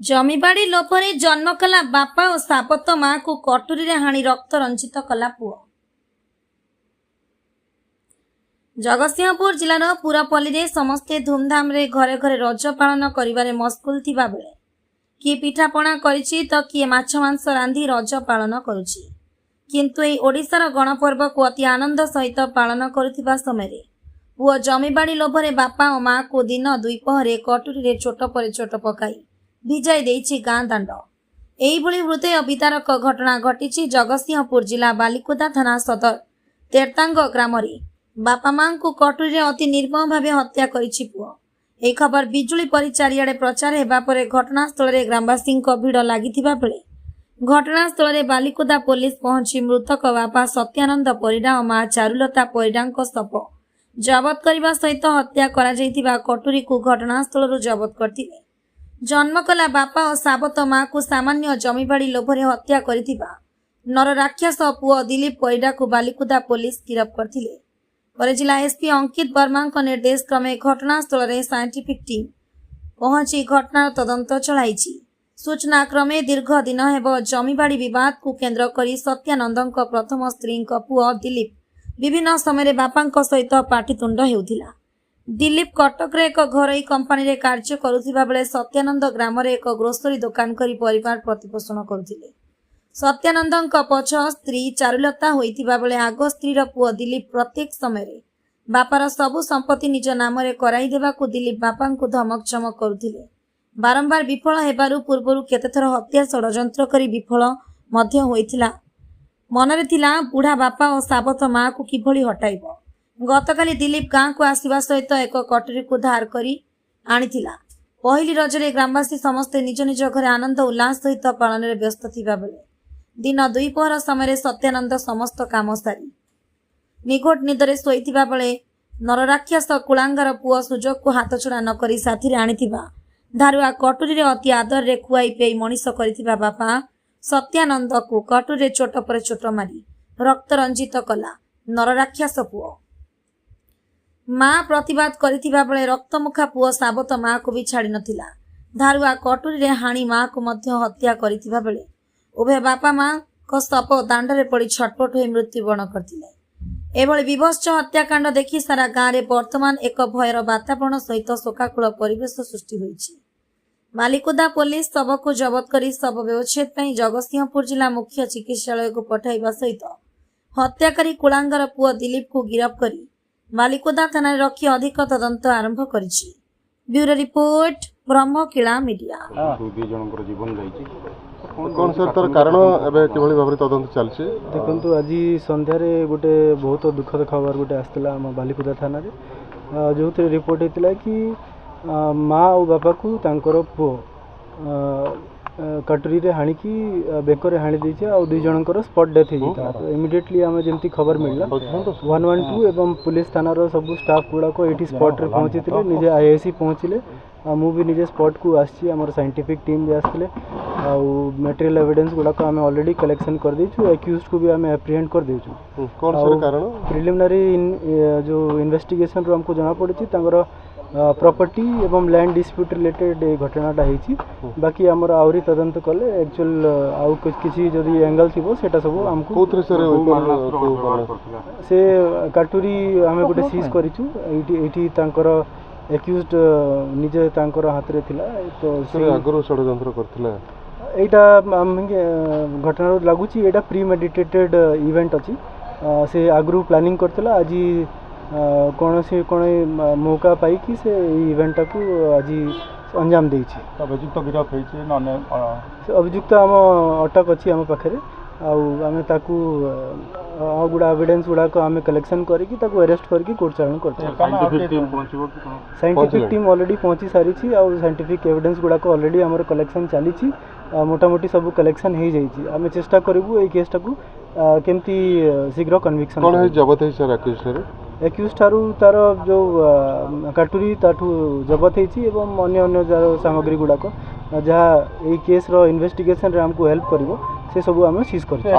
जमीबाड़ी लोभरे जन्म कला बापा और सापत मां को कटुरी रे हाणी रक्त रंजित कला पुओ। जगतसिंहपुर जिलार पुरापल्ली रे समस्ते धूमधाम रे घरे घरे रज पालन करिबारे मस्कुल थिबा बेले किए पिठापणा करिछि तो किए माछ मांस रांधि रज पालन करुछि। किंतु एई ओडिशार गणपर्व को अति आनंद सहित पालन करुथिबा समय पुओ जमीबाड़ी लोभरे बापा और मां को दिन दुईपहरे कटुरी रे चोट पर चोट पकाई भिजाई देइछि गाँ दांड। एइभଳି हृदय विदारक घटना घटिछि जगतसिंहपुर जिला बालिकुदा थाना सदर तेरतांग ग्राम रे बापा मां को कटुरी रे अति निर्मम भावे हत्या करिछि पुओ। एई खबर बिजुली परि चारिआडे प्रचार हेबा परे घटनास्थल रे ग्रामवासी भिड़ लागिथिबा बेले घटनास्थल रे बालिकुदा पुलिस पहुंची मृतक बापा सत्यानंद परिडा और मां चारुलता परिडांक शव जबत करने सहित हत्या करा जाइथिबा कटुरी को घटनास्थल जबत करथिले। जन्म कला बापा और साबत मां को सामान्य जमीबाड़ी लोभरे हत्या करिथिबा नर राक्षस पुओ दिलीप परिडा को बालिकुदा पुलिस गिरफ्त करथिले। पर जिला एसपी अंकित वर्मा निर्देश क्रमे घटनास्थल रे साइंटिफिक टीम पहुंची घटनार तदंत चलाइछि। सूचना क्रमे दीर्घ दिन हेब जमीबाड़ी विवाद को केन्द्र करी सत्यानंदक प्रथम स्त्री पुओ दिलीप विभिन्न समय बापा सहित पाटितुंड हेउथिला। दिलीप कटक रे एक घरोई कंपनी रे कार्य करुथिबा बेले सत्यानंद ग्राम रे एक ग्रोसरी दुकान करी परिवार प्रतिपोषण करुथिले। सत्यानंदक पछ स्त्री चारुलता होइथिबा बेले आग स्त्री रो पुओ दिलीप प्रत्येक समय रे बापार सबु संपत्ति निज नाम रे कराई देबाकू दिलीप बापा को धमक चमक करुथिले। बारंबार विफल हेबारु पूर्वरु केतेथर हत्या षडयंत्र करी विफल मध्य होइथिला। मनरे थिला बुढ़ा बापा और साबत मां को किभली हटाइबो। गतकाली दिलीप गाँ को आसवा सहित एक कटुरी को धार करी आनिथिला। पहली रजरे ग्रामवासी समस्ते निज निज घरे आनंद उल्लास सहित पालन में व्यस्त थिबा बेले दिन दुईपहर समय सत्यानंद समस्त काम सारी निघोट निदरे शोइथिबा बेले नरराक्षस कुलांगार पुओ सुजोग को हाथ छड़ा न करी साथी रे आनिथिबा धारुआ कटुरी रे अति आदर रे खुआई पेई मनीष करिथिबा बापा सत्यानंद को कटुरी रे चोट पर चोट मारी रक्त रंजित कला नरराक्षस पुओ। मां प्रतिवाद करिथिबा बेले रक्तमुखा पुओ साबत मां को भी छाड़ी नथिला। धारुआ कटुरी रे हाणी मां को मध्य हत्या करिथिबा बेले उभय बापा मां को सप दांडरे पड़ी छटपट होई मृत्युवरण करथिले। एभଳି विभत्स हत्याकांड देखि सारा गाँ रे वर्तमान एक भयर वातावरण सहित शोकाकुल परिवेश सृष्टि होइछि। बालिकुदा पुलिस शव को जबत करी शव व्यवच्छेद पई जगतसिंहपुर जिला मुख्य चिकित्सालय को पठाइबा सहित हत्याकारी कुलांगर पुओ दिलीप को गिरफ्त करी बालिकुदा थाना रखी अधिक तदंत आरंभ करिछि। ब्यूरो रिपोर्ट ब्रह्मकिला मीडिया। कौन सर तार कारण एबे केवली भाबरे तदंत चलछि देखंतु आज संध्या रे गोटे बहुत दुखद खबर गोटे आस्तिला हम बालिकुदा थाना रे जोथे रिपोर्ट हेतिला कि माँ और बापा को तांकर पो कटुरी रे हाणी की बेकर हाणी देछि आ दुई जनकर स्पॉट डेथ हो जाता। तो इमिडिएटली हमें जमती खबर मिलला 112 एवं पुलिस थाना रो सब स्टाफ गुड़ा को एटी स्पॉट रे पहुंचीतिले निजे आईआईसी पहुंचिले मु भी निजे स्पॉट को आछि हमर साइंटिफिक टीम भी आस्तिले आ मटेरियल एविडेंस गुड़ा को हमें ऑलरेडी कलेक्शन कर देछु एक्यूज्ड को भी हमें एप्रिहेंड कर देछु। कौन सर कारण प्रिलिमिनरी जो इन्वेस्टिगेशन रो हमको जाना पड़छि तांगर प्रॉपर्टी एवं लैंड डिस्प्यूट रिलेटेड घटनाटा होइछि। बाकी हमर आउरी तदंत कले एक्चुअल आउ किछि जदी एंगल थिबो सेटा सब हमको कोथरे सर से काटुरी हमें गोटे सीज करिछु एठी तांकर एक्यूज्ड निजे तांकर हाथ रे थिला। तो सर आगरो षडयंत्र करथिला एटा घटना लागुछि एटा प्रीमेडिटेटेड इवेंट अछि से आगरू प्लानिंग करथिला। आज कौन से मौका पाई कि से इवेंट को आज अंजाम देछि। अभियुक्त गिरफ्त होइछि नने अभियुक्त हम अटक अछि हम पाखरे आमे ताकू गुड़ा एविडेंस गुड़ा को आमे कलेक्शन करिकि ताकू अरेस्ट करके कोर्ट चालान करते। साइंटिफिक टीम पहुंचिबो साइंटिफिक टीम ऑलरेडी पहुंची सारी छी और साइंटिफिक एविडेंस गुड़ा को ऑलरेडी हमर कलेक्शन चाली छी मोटा मोटी सब कलेक्शन हो जाइछि। आमे चेष्टा करिवु ए केसटा को केमती शीघ्र कन्विक्शन कोन है जबत है सर एक्यूज ठारू तार जो काटुरी ताठू जबत होइछि एवं अन्य अन्य सामग्री गुड़ा को जहाँ ये केस रो इन्वेस्टिगेशन रे हमको हेल्प करिवो से सब आमे सीज करछि।